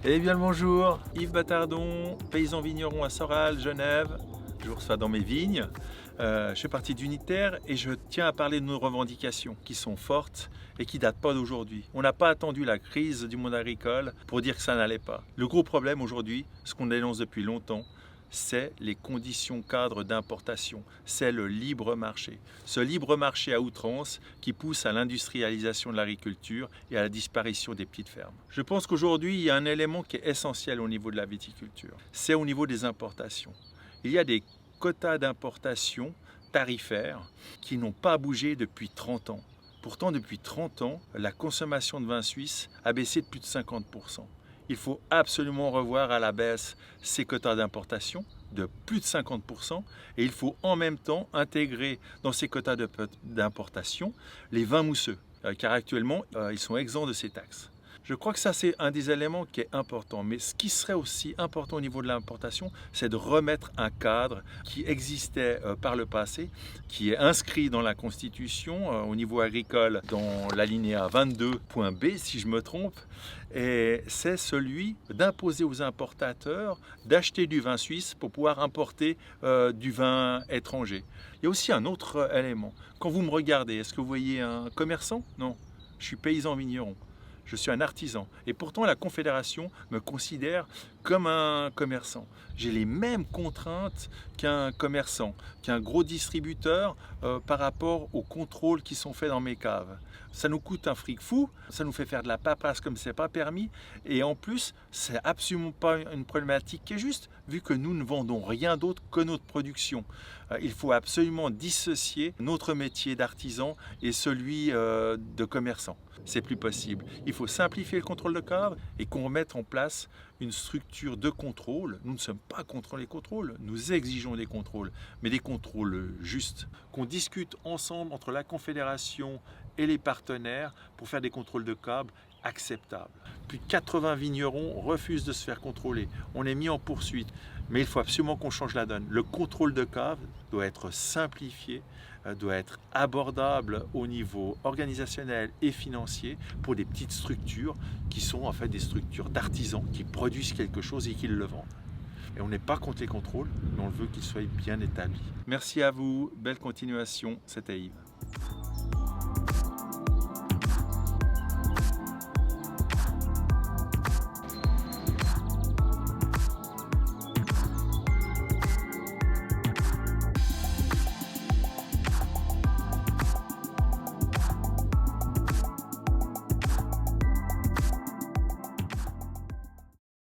Eh bien le bonjour, Yves Battardon, paysan vigneron à Soral, Genève. Je vous reçois dans mes vignes. Je fais partie d'Unitaire et je tiens à parler de nos revendications qui sont fortes et qui ne datent pas d'aujourd'hui. On n'a pas attendu la crise du monde agricole pour dire que ça n'allait pas. Le gros problème aujourd'hui, ce qu'on dénonce depuis longtemps, c'est les conditions cadres d'importation, c'est le libre marché. Ce libre marché à outrance qui pousse à l'industrialisation de l'agriculture et à la disparition des petites fermes. Je pense qu'aujourd'hui, il y a un élément qui est essentiel au niveau de la viticulture, c'est au niveau des importations. Il y a des quotas d'importation tarifaires qui n'ont pas bougé depuis 30 ans. Pourtant, depuis 30 ans, la consommation de vin suisse a baissé de plus de 50%. Il faut absolument revoir à la baisse ces quotas d'importation de plus de 50% et il faut en même temps intégrer dans ces quotas d'importation les vins mousseux, car actuellement ils sont exempts de ces taxes. Je crois que ça c'est un des éléments qui est important, mais ce qui serait aussi important au niveau de l'importation, c'est de remettre un cadre qui existait par le passé, qui est inscrit dans la Constitution au niveau agricole dans l'alinéa 22.b si je me trompe, et c'est celui d'imposer aux importateurs d'acheter du vin suisse pour pouvoir importer du vin étranger. Il y a aussi un autre élément. Quand vous me regardez, est-ce que vous voyez un commerçant? Non, je suis paysan vigneron. Je suis un artisan et pourtant la Confédération me considère comme un commerçant. J'ai les mêmes contraintes qu'un commerçant, qu'un gros distributeur par rapport aux contrôles qui sont faits dans mes caves. Ça nous coûte un fric fou, ça nous fait faire de la paperasse comme c'est pas permis et en plus c'est absolument pas une problématique qui est juste vu que nous ne vendons rien d'autre que notre production. Il faut absolument dissocier notre métier d'artisan et celui de commerçant. C'est plus possible. Il faut simplifier le contrôle de cave et qu'on remette en place une structure de contrôle. Nous ne sommes pas contre les contrôles, nous exigeons des contrôles, mais des contrôles justes. Qu'on discute ensemble entre la Confédération et les partenaires pour faire des contrôles de cave acceptables. Plus de 80 vignerons refusent de se faire contrôler. On est mis en poursuite, mais il faut absolument qu'on change la donne. Le contrôle de cave doit être simplifié, doit être abordable au niveau organisationnel et financier pour des petites structures qui sont en fait des structures d'artisans qui produisent quelque chose et qui le vendent. Et on n'est pas contre les contrôles, mais on veut qu'ils soient bien établis. Merci à vous, belle continuation, c'était Yves.